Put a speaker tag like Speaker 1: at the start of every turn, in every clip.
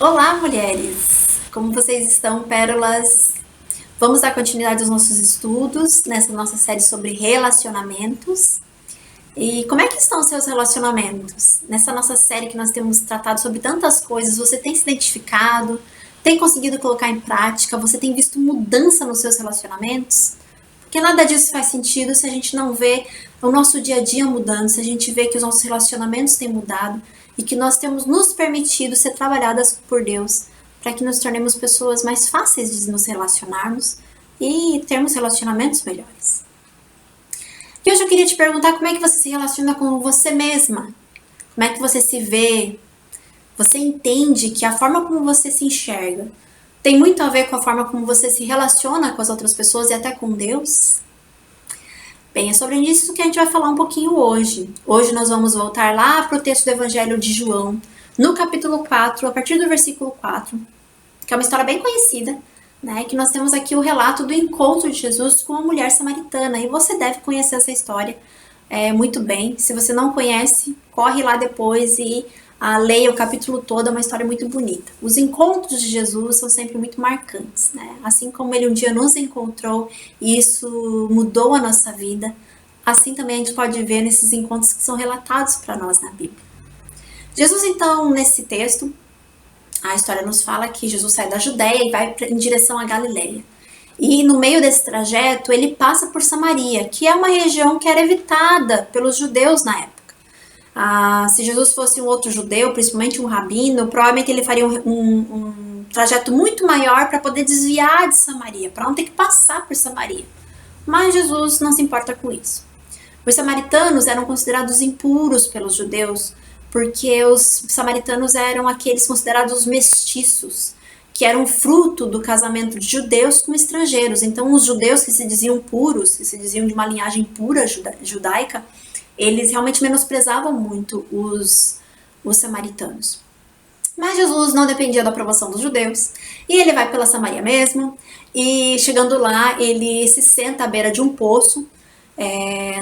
Speaker 1: Olá, mulheres! Como vocês estão, pérolas? Vamos dar continuidade aos nossos estudos nessa nossa série sobre relacionamentos. E como é que estão os seus relacionamentos? Nessa nossa série que nós temos tratado sobre tantas coisas, você tem se identificado? Tem conseguido colocar em prática? Você tem visto mudança nos seus relacionamentos? Porque nada disso faz sentido se a gente não vê o nosso dia a dia mudando, se a gente vê que os nossos relacionamentos têm mudado e que nós temos nos permitido ser trabalhadas por Deus para que nos tornemos pessoas mais fáceis de nos relacionarmos e termos relacionamentos melhores. E hoje eu queria te perguntar como é que você se relaciona com você mesma, como é que você se vê, você entende que a forma como você se enxerga tem muito a ver com a forma como você se relaciona com as outras pessoas e até com Deus? Bem, é sobre isso que a gente vai falar um pouquinho hoje. Hoje nós vamos voltar lá para o texto do Evangelho de João, no capítulo 4, a partir do versículo 4, que é uma história bem conhecida, né? Que nós temos aqui o relato do encontro de Jesus com a mulher samaritana. E você deve conhecer essa história muito bem. Se você não conhece, corre lá depois e leia o capítulo todo, é uma história muito bonita. Os encontros de Jesus são sempre muito marcantes, né? Assim como ele um dia nos encontrou e isso mudou a nossa vida, assim também a gente pode ver nesses encontros que são relatados para nós na Bíblia. Jesus, então, nesse texto, a história nos fala que Jesus sai da Judéia e vai em direção à Galileia. E no meio desse trajeto, ele passa por Samaria, que é uma região que era evitada pelos judeus na época. Se Jesus fosse um outro judeu, principalmente um rabino, provavelmente ele faria um trajeto muito maior para poder desviar de Samaria, para não ter que passar por Samaria. Mas Jesus não se importa com isso. Os samaritanos eram considerados impuros pelos judeus, porque os samaritanos eram aqueles considerados mestiços, que eram fruto do casamento de judeus com estrangeiros. Então, os judeus que se diziam puros, que se diziam de uma linhagem pura judaica, eles realmente menosprezavam muito os samaritanos. Mas Jesus não dependia da aprovação dos judeus, e ele vai pela Samaria mesmo, e chegando lá, ele se senta à beira de um poço,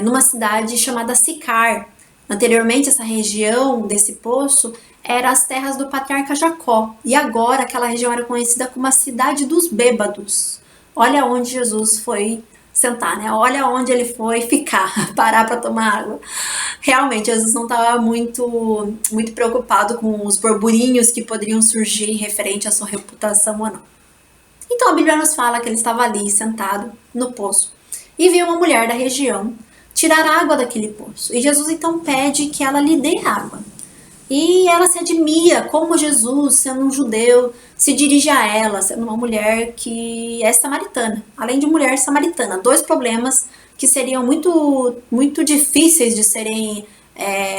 Speaker 1: numa cidade chamada Sicar. Anteriormente, essa região desse poço era as terras do patriarca Jacó, e agora aquela região era conhecida como a cidade dos bêbados. Olha onde Jesus foi sentar, né? Olha onde ele foi ficar, parar para tomar água. Realmente, Jesus não estava muito preocupado com os burburinhos que poderiam surgir referente à sua reputação ou não. Então a Bíblia nos fala que ele estava ali sentado no poço e viu uma mulher da região tirar água daquele poço. E Jesus então pede que ela lhe dê água. E ela se admira como Jesus, sendo um judeu, se dirige a ela, sendo uma mulher que é samaritana. Além de mulher samaritana, dois problemas que seriam muito difíceis de serem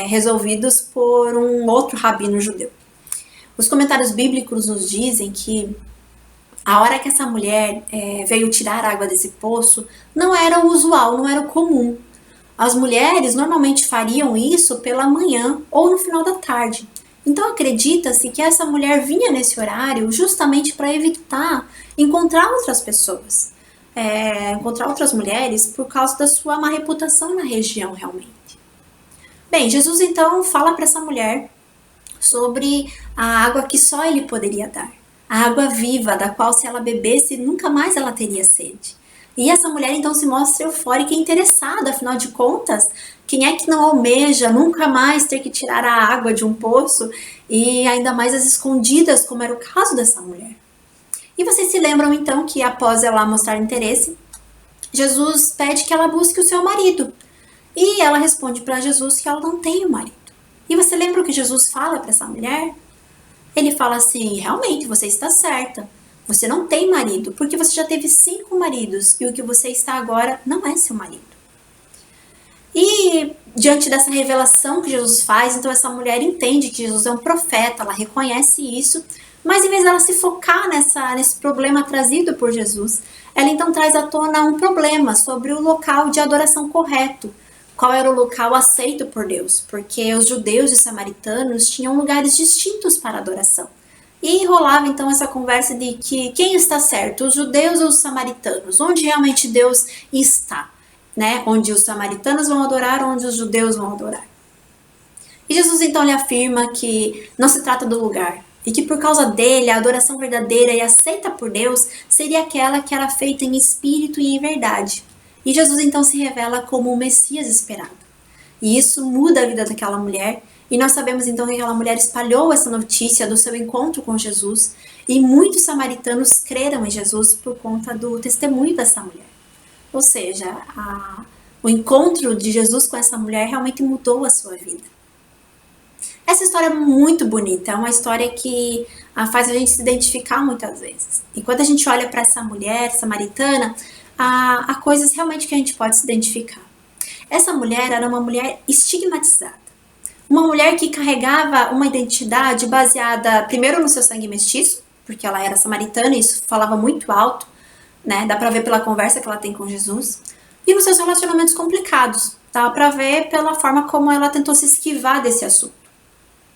Speaker 1: resolvidos por um outro rabino judeu. Os comentários bíblicos nos dizem que a hora que essa mulher veio tirar água desse poço não era o usual, não era o comum. As mulheres normalmente fariam isso pela manhã ou no final da tarde. Então acredita-se que essa mulher vinha nesse horário justamente para evitar encontrar outras pessoas, encontrar outras mulheres por causa da sua má reputação na região realmente. Bem, Jesus então fala para essa mulher sobre a água que só ele poderia dar. A água viva, da qual se ela bebesse nunca mais ela teria sede. E essa mulher então se mostra eufórica e interessada, afinal de contas, quem é que não almeja nunca mais ter que tirar a água de um poço e ainda mais as escondidas, como era o caso dessa mulher? E vocês se lembram então que após ela mostrar interesse, Jesus pede que ela busque o seu marido. E ela responde para Jesus que ela não tem um marido. E você lembra o que Jesus fala para essa mulher? Ele fala assim, realmente, você está certa. Você não tem marido, porque você já teve 5 maridos e o que você está agora não é seu marido. E diante dessa revelação que Jesus faz, então essa mulher entende que Jesus é um profeta, ela reconhece isso, mas em vez dela se focar nesse problema trazido por Jesus, ela então traz à tona um problema sobre o local de adoração correto. Qual era o local aceito por Deus? Porque os judeus e samaritanos tinham lugares distintos para adoração. E rolava então essa conversa de que quem está certo, os judeus ou os samaritanos? Onde realmente Deus está? Né? Onde os samaritanos vão adorar, onde os judeus vão adorar. E Jesus então lhe afirma que não se trata do lugar, e que por causa dele, a adoração verdadeira e aceita por Deus seria aquela que era feita em espírito e em verdade. E Jesus então se revela como o Messias esperado. E isso muda a vida daquela mulher, e nós sabemos então que aquela mulher espalhou essa notícia do seu encontro com Jesus, e muitos samaritanos creram em Jesus por conta do testemunho dessa mulher. Ou seja, o encontro de Jesus com essa mulher realmente mudou a sua vida. Essa história é muito bonita, é uma história que faz a gente se identificar muitas vezes. E quando a gente olha para essa mulher samaritana, há coisas realmente que a gente pode se identificar. Essa mulher era uma mulher estigmatizada. Uma mulher que carregava uma identidade baseada primeiro no seu sangue mestiço, porque ela era samaritana e isso falava muito alto, né? Dá pra ver pela conversa que ela tem com Jesus. E nos seus relacionamentos complicados. Dá pra ver pela forma como ela tentou se esquivar desse assunto.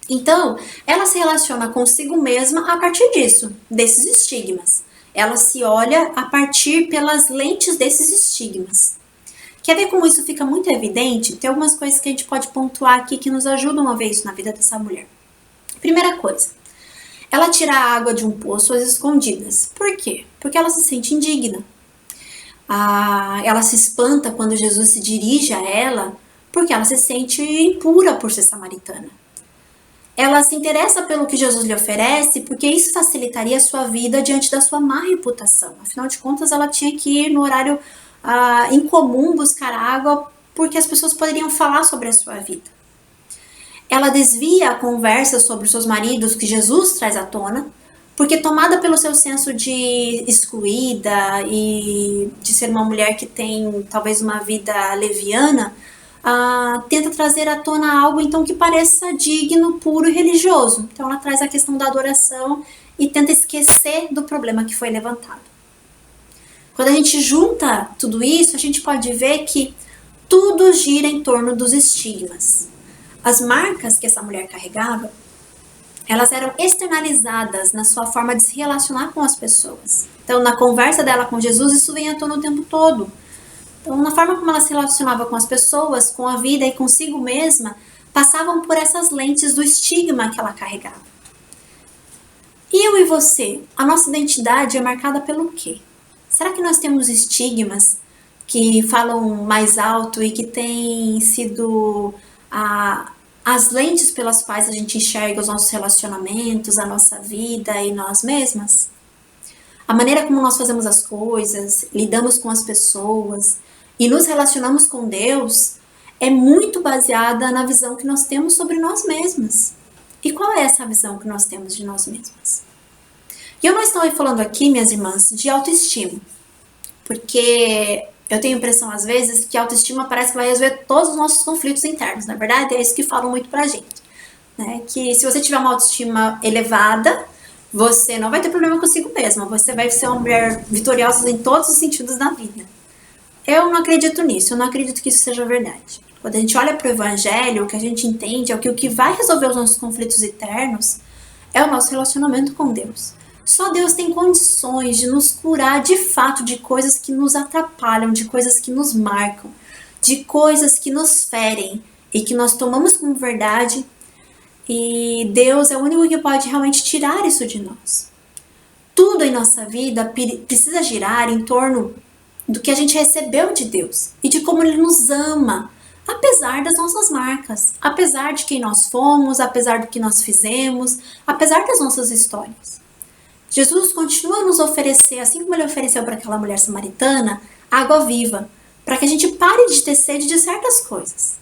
Speaker 1: Então, ela se relaciona consigo mesma a partir disso, desses estigmas. Ela se olha a partir pelas lentes desses estigmas. Quer ver como isso fica muito evidente? Tem algumas coisas que a gente pode pontuar aqui que nos ajudam a ver isso na vida dessa mulher. Primeira coisa, ela tira a água de um poço às escondidas. Por quê? Porque ela se sente indigna. Ela se espanta quando Jesus se dirige a ela, porque ela se sente impura por ser samaritana. Ela se interessa pelo que Jesus lhe oferece, porque isso facilitaria a sua vida diante da sua má reputação. Afinal de contas, ela tinha que ir no horário incomum buscar água, porque as pessoas poderiam falar sobre a sua vida. Ela desvia a conversa sobre os seus maridos que Jesus traz à tona, porque tomada pelo seu senso de excluída e de ser uma mulher que tem talvez uma vida leviana, tenta trazer à tona algo então que pareça digno, puro e religioso. Então ela traz a questão da adoração e tenta esquecer do problema que foi levantado. Quando a gente junta tudo isso, a gente pode ver que tudo gira em torno dos estigmas. As marcas que essa mulher carregava, elas eram externalizadas na sua forma de se relacionar com as pessoas. Então, na conversa dela com Jesus, isso vem à tona o tempo todo. Então, na forma como ela se relacionava com as pessoas, com a vida e consigo mesma, passavam por essas lentes do estigma que ela carregava. E eu e você, a nossa identidade é marcada pelo quê? Será que nós temos estigmas que falam mais alto e que têm sido as lentes pelas quais a gente enxerga os nossos relacionamentos, a nossa vida e nós mesmas? A maneira como nós fazemos as coisas, lidamos com as pessoas e nos relacionamos com Deus é muito baseada na visão que nós temos sobre nós mesmas. E qual é essa visão que nós temos de nós mesmas? E eu não estou falando aqui, minhas irmãs, de autoestima, porque eu tenho a impressão, às vezes, que a autoestima parece que vai resolver todos os nossos conflitos internos. Na verdade, é isso que falam muito pra gente, né? Que se você tiver uma autoestima elevada, você não vai ter problema consigo mesma, você vai ser uma mulher vitoriosa em todos os sentidos da vida. Eu não acredito nisso, eu não acredito que isso seja verdade. Quando a gente olha para o Evangelho, o que a gente entende é que o que vai resolver os nossos conflitos internos é o nosso relacionamento com Deus. Só Deus tem condições de nos curar de fato de coisas que nos atrapalham, de coisas que nos marcam, de coisas que nos ferem e que nós tomamos como verdade. E Deus é o único que pode realmente tirar isso de nós. Tudo em nossa vida precisa girar em torno do que a gente recebeu de Deus e de como Ele nos ama, apesar das nossas marcas, apesar de quem nós fomos, apesar do que nós fizemos, apesar das nossas histórias. Jesus continua a nos oferecer, assim como Ele ofereceu para aquela mulher samaritana, água viva, para que a gente pare de ter sede de certas coisas.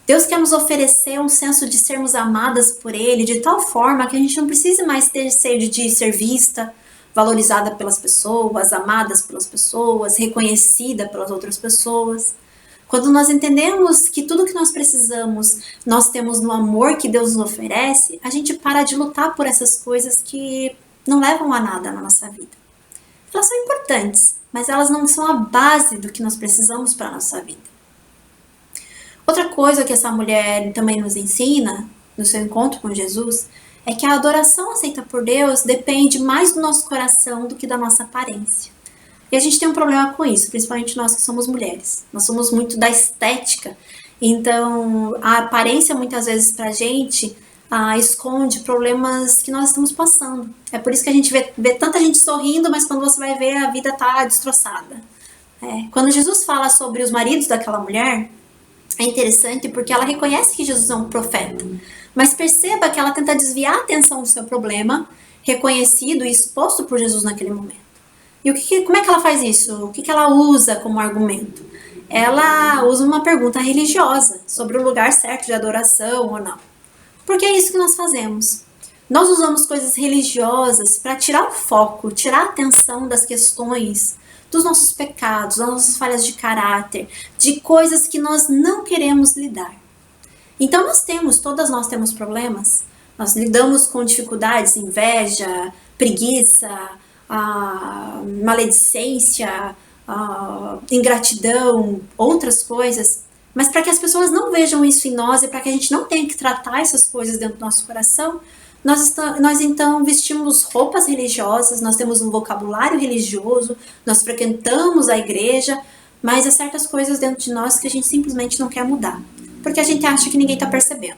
Speaker 1: Deus quer nos oferecer um senso de sermos amadas por Ele, de tal forma que a gente não precise mais ter sede de ser vista, valorizada pelas pessoas, amadas pelas pessoas, reconhecida pelas outras pessoas. Quando nós entendemos que tudo que nós precisamos, nós temos no amor que Deus nos oferece, a gente para de lutar por essas coisas que não levam a nada na nossa vida. Elas são importantes, mas elas não são a base do que nós precisamos para a nossa vida. Outra coisa que essa mulher também nos ensina, no seu encontro com Jesus, é que a adoração aceita por Deus depende mais do nosso coração do que da nossa aparência. E a gente tem um problema com isso, principalmente nós que somos mulheres. Nós somos muito da estética, então a aparência muitas vezes pra gente esconde problemas que nós estamos passando. É por isso que a gente vê tanta gente sorrindo, mas quando você vai ver, a vida está destroçada. Quando Jesus fala sobre os maridos daquela mulher, é interessante porque ela reconhece que Jesus é um profeta, mas perceba que ela tenta desviar a atenção do seu problema, reconhecido e exposto por Jesus naquele momento. E como é que ela faz isso? O que ela usa como argumento? Ela usa uma pergunta religiosa sobre o lugar certo de adoração ou não. Porque é isso que nós fazemos. Nós usamos coisas religiosas para tirar o foco, tirar a atenção das questões, dos nossos pecados, das nossas falhas de caráter, de coisas que nós não queremos lidar. Então todas nós temos problemas. Nós lidamos com dificuldades, inveja, preguiça, maledicência, ingratidão, outras coisas. Mas para que as pessoas não vejam isso em nós e para que a gente não tenha que tratar essas coisas dentro do nosso coração, nós então vestimos roupas religiosas, nós temos um vocabulário religioso, nós frequentamos a igreja, mas há certas coisas dentro de nós que a gente simplesmente não quer mudar, porque a gente acha que ninguém está percebendo.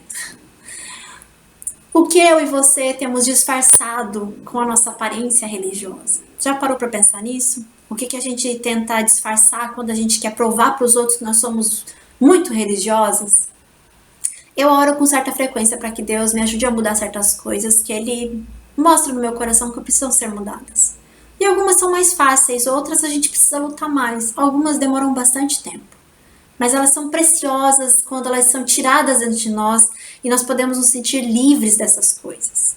Speaker 1: O que eu e você temos disfarçado com a nossa aparência religiosa? Já parou para pensar nisso? O que a gente tenta disfarçar quando a gente quer provar para os outros que nós somos muito religiosas? Eu oro com certa frequência para que Deus me ajude a mudar certas coisas que Ele mostra no meu coração que precisam ser mudadas. E algumas são mais fáceis, outras a gente precisa lutar mais. Algumas demoram bastante tempo. Mas elas são preciosas quando elas são tiradas dentro de nós e nós podemos nos sentir livres dessas coisas.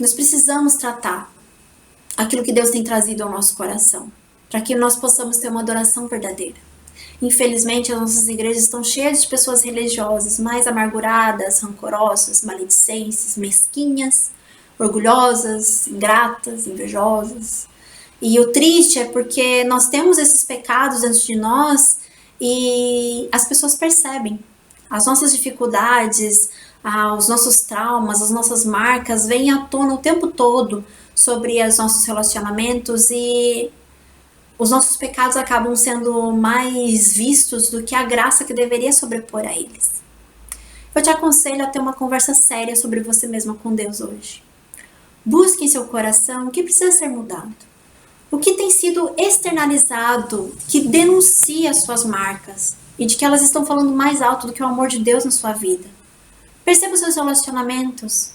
Speaker 1: Nós precisamos tratar aquilo que Deus tem trazido ao nosso coração, para que nós possamos ter uma adoração verdadeira. Infelizmente, as nossas igrejas estão cheias de pessoas religiosas, mais amarguradas, rancorosas, maledicentes, mesquinhas, orgulhosas, ingratas, invejosas. E o triste é porque nós temos esses pecados dentro de nós e as pessoas percebem. As nossas dificuldades, os nossos traumas, as nossas marcas vêm à tona o tempo todo sobre os nossos relacionamentos e os nossos pecados acabam sendo mais vistos do que a graça que deveria sobrepor a eles. Eu te aconselho a ter uma conversa séria sobre você mesma com Deus hoje. Busque em seu coração o que precisa ser mudado. O que tem sido externalizado que denuncia as suas marcas e de que elas estão falando mais alto do que o amor de Deus na sua vida. Perceba os seus relacionamentos.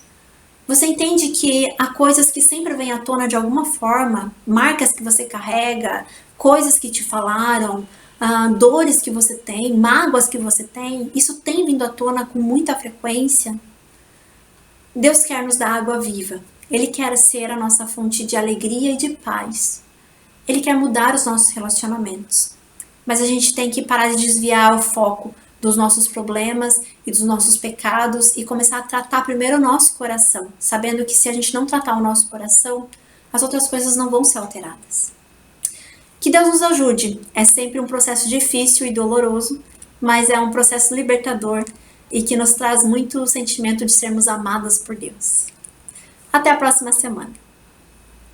Speaker 1: Você entende que há coisas que sempre vêm à tona de alguma forma, marcas que você carrega, coisas que te falaram, dores que você tem, mágoas que você tem, isso tem vindo à tona com muita frequência. Deus quer nos dar água viva. Ele quer ser a nossa fonte de alegria e de paz. Ele quer mudar os nossos relacionamentos. Mas a gente tem que parar de desviar o foco dos nossos problemas e dos nossos pecados e começar a tratar primeiro o nosso coração, sabendo que se a gente não tratar o nosso coração, as outras coisas não vão ser alteradas. Que Deus nos ajude. É sempre um processo difícil e doloroso, mas é um processo libertador e que nos traz muito sentimento de sermos amadas por Deus. Até a próxima semana.